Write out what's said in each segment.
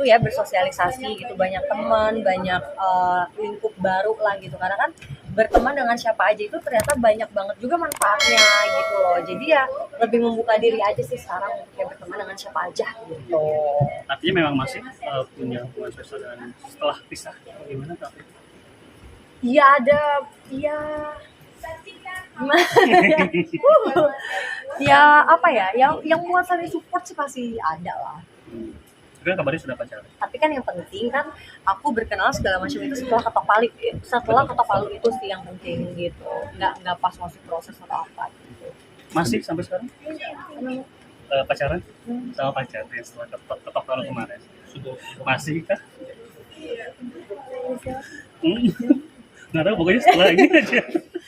itu ya bersosialisasi gitu, banyak teman, banyak lingkup baru lah gitu. Karena kan berteman dengan siapa aja itu ternyata banyak banget juga manfaatnya gitu loh. Jadi ya lebih membuka diri aja sih sekarang untuk ya berteman dengan siapa aja gitu. Artinya memang masih punya hubungan sosial dengan setelah pisah. Gimana Kak? Iya ada, iya gimana ya? Ya apa ya, yang buat saling support sih pasti ada lah. Tapi kan kabarnya sudah pacaran. Tapi kan yang penting kan aku berkenal segala macam itu setelah ketok palu itu sih yang penting gitu, nggak pas masuk proses atau apa gitu. Masih sampai sekarang pacaran sama pacar yang setelah ketok palu kemarin. Masih kah? Nggak tahu, pokoknya setelah ini aja.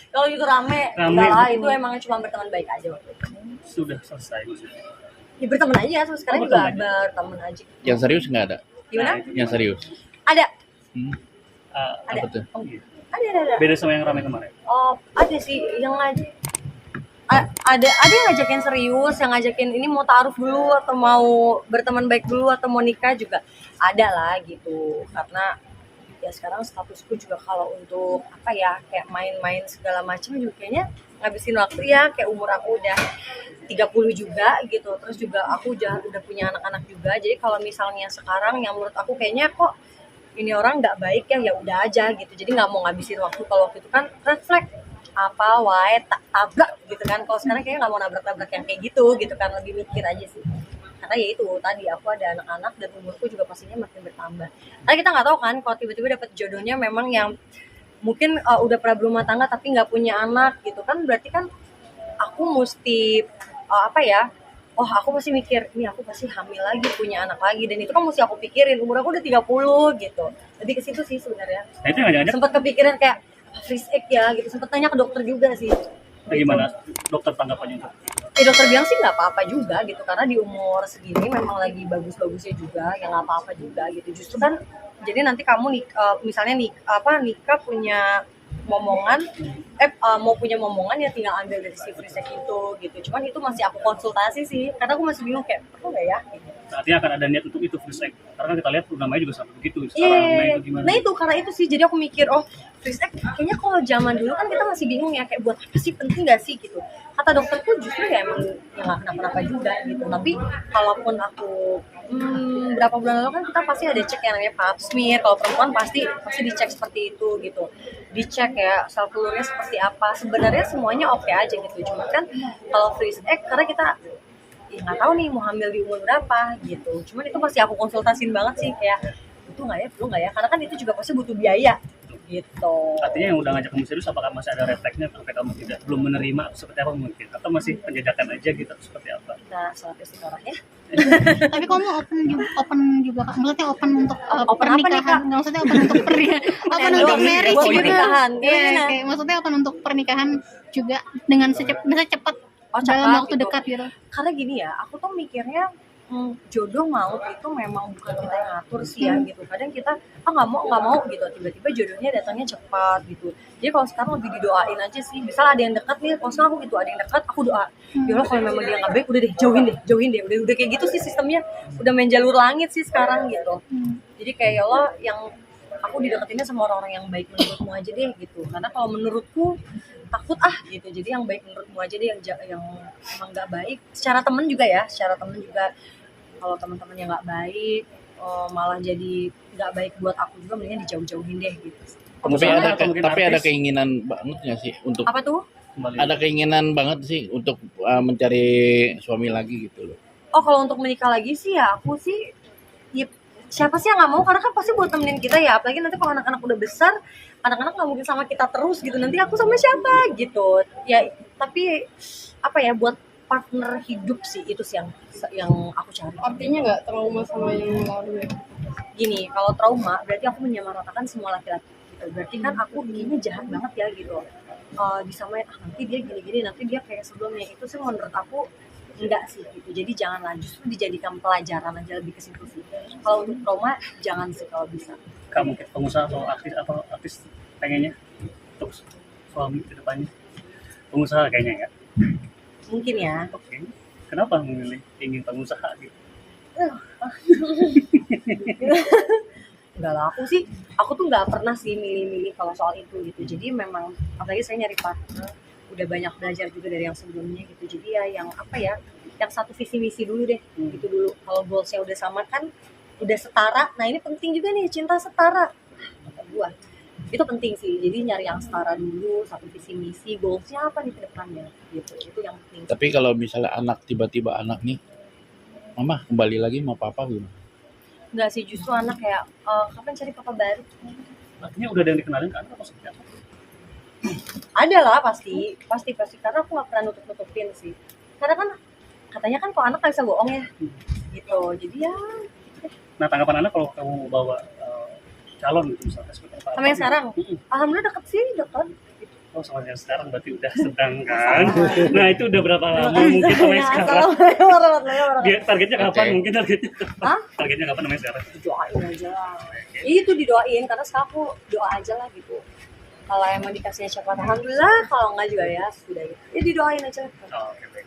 Kalau gitu rame. Enggak lah, itu emang cuma berteman baik aja waktu itu. Sudah selesai maksudnya. Ya berteman aja, terus sekarang juga berteman aja. Yang serius nggak ada? Gimana? Yang serius? Ada. Apa tuh? Oh gitu. Ada. Beda sama yang ramai kemarin. Oh, ada sih yang ada yang ngajakin serius, yang ngajakin ini mau taruh dulu atau mau berteman baik dulu atau mau nikah juga ada lah gitu. Karena ya sekarang statusku juga kalau untuk apa ya kayak main-main segala macam juga kayaknya ngabisin waktu ya, kayak umur aku udah 30 juga gitu, terus juga aku udah punya anak-anak juga. Jadi kalau misalnya sekarang yang menurut aku kayaknya kok ini orang nggak baik ya udah aja gitu, jadi nggak mau ngabisin waktu. Kalau waktu itu kan red flag apa wae tak tabrak gitu kan, kalau sekarang kayaknya nggak mau nabrak-nabrak yang kayak gitu kan, lebih mikir aja sih. Karena ya itu tadi aku ada anak-anak dan umurku juga pastinya makin bertambah. Karena kita nggak tahu kan kalau tiba-tiba dapet jodohnya memang yang mungkin udah pernah berumah tangga tapi nggak punya anak gitu kan, berarti kan aku mesti apa ya, aku pasti mikir ini aku pasti hamil lagi, punya anak lagi, dan itu kan mesti aku pikirin, umur aku udah 30 gitu. Lebih ke situ sih sebenarnya. Nah itu yang Sempat kepikiran kayak freeze egg ya gitu, sempat tanya ke dokter juga sih. gimana dokter tanggapannya itu? Dokter bilang sih nggak apa-apa juga gitu, karena di umur segini memang lagi bagus-bagusnya juga, ya nggak apa-apa juga gitu. Justru kan jadi nanti kamu misalnya nikah punya momongan, mau punya momongan ya tinggal ambil dari si freeze egg itu gitu. Cuman itu masih aku konsultasi sih, karena aku masih bingung kayak perlu nggak ya gitu. Artinya akan ada niat untuk itu freeze egg, karena kita lihat namanya juga sampai begitu sekarang. Nah itu gimana? Nah itu karena itu sih, jadi aku mikir freeze egg kayaknya kalau zaman dulu kan kita masih bingung ya, kayak buat apa sih, penting nggak sih gitu. Kata dokterku justru ya emang ya nggak kenapa-napa juga gitu. Tapi kalaupun aku berapa bulan lalu kan kita pasti ada cek yang namanya pap smear. Kalau perempuan pasti dicek seperti itu gitu, dicek ya sel telurnya seperti apa. Sebenarnya semuanya oke aja gitu, cuma kan kalau freeze egg karena kita ya nggak tahu nih mau hamil di umur berapa gitu. Cuman itu pasti aku konsultasin banget sih, kayak itu nggak ya, perlu nggak ya, karena kan itu juga pasti butuh biaya gitu. Artinya yang udah ngajak kamu serius apakah masih ada refleksnya sampai kamu belum menerima seperti apa mungkin, atau masih penjajakan aja gitu seperti apa? Kita sholat istiqoroh ya. Tapi kamu open juga Kak. Maksudnya open untuk Open apa nih, Kak? pernikahan. Nggak, maksudnya open untuk open untuk marriage buat gitu. pernikahan. Iya, kayak maksudnya open untuk pernikahan juga dengan bisa cepat dalam waktu gitu. dekat gitu. Karena gini ya, aku tuh mikirnya jodoh maut itu memang bukan kita yang ngatur sih ya gitu. Kadang kita nggak mau gitu, tiba-tiba jodohnya datangnya cepat gitu. Jadi kalau sekarang lebih didoain aja sih. Misal ada yang dekat nih, kalau sekarang aku gitu, ada yang dekat aku doa, ya Allah kalau memang dia nggak baik udah deh jauhin deh, udah kayak gitu sih sistemnya. Udah main jalur langit sih sekarang gitu. Jadi kayak ya Allah yang aku dideketinnya sama orang-orang yang baik menurutmu aja deh gitu. Karena kalau menurutku takut gitu. Jadi yang baik menurutmu aja deh, yang emang nggak baik secara temen juga kalau teman-teman yang nggak baik malah jadi nggak baik buat aku juga, mendingan dijauh-jauhin deh gitu. Tapi ada keinginan banget nggak sih untuk Apa tuh? Kembali. ada keinginan banget sih untuk mencari suami lagi gitu loh. Kalau untuk menikah lagi sih ya aku sih ya, siapa sih yang nggak mau, karena kan pasti buat temenin kita ya, apalagi nanti kalau anak-anak udah besar, anak-anak nggak mungkin sama kita terus gitu, nanti aku sama siapa gitu ya. Tapi apa ya, buat partner hidup sih, itu sih yang aku cari. Artinya nggak trauma sama yang lalu ya? Gini, kalau trauma berarti aku menyamaratakan semua laki-laki gitu. Berarti kan aku kayaknya jahat banget ya gitu, disamain nanti dia gini-gini, nanti dia kayak sebelumnya. Itu sih menurut aku enggak sih gitu. Jadi janganlah, justru dijadikan pelajaran aja, lebih ke situ sih. Kalau untuk trauma jangan sih kalau bisa. Kamu pengusaha atau artis pengennya untuk suami ke depannya? Pengusaha kayaknya ya. Mungkin ya. Oke. Kenapa ingin pengusaha gitu? Enggak lah, aku tuh nggak pernah sih milih-milih kalau soal itu gitu. Jadi memang apalagi saya nyari partner, udah banyak belajar juga dari yang sebelumnya gitu. Jadi ya yang apa ya, yang satu visi misi dulu deh, gitu dulu. Kalau goalsnya udah sama kan, udah setara. Nah ini penting juga nih, cinta setara. Kata gua itu penting sih. Jadi nyari yang setara dulu, satu visi misi, goalsnya apa nih ke depannya gitu. Itu yang penting. Tapi kalau misalnya anak tiba-tiba anak nih, mama kembali lagi sama papa gimana? Enggak sih, justru anak kayak kapan cari papa baru. Artinya udah ada yang dikenalin ke anak apa seperti apa? Ada lah pasti karena aku nggak pernah nutup-nutupin sih. Karena kan katanya kan kalau anak nggak bisa bohong ya, gitu. Jadi ya Nah, tanggapan anak kalau kamu bawa calon gitu misalnya seperti apa? sama yang sekarang, alhamdulillah deket sih, deket. Oh, sama yang sekarang berarti udah sedang kan? Nah, itu udah berapa lama mungkin sama yang sekarang? Assalamualaikum warahmatullahi wabarakatuh. Dia targetnya kapan? Oke. Mungkin targetnya Hah? targetnya kapan namanya sekarang? Doain aja lah. Itu didoain karena sekarang aku doa aja lah gitu. Kalau emang dikasihnya cepat, alhamdulillah. Kalau enggak juga ya sudah gitu. Ya didoain aja. Oh, oke baik.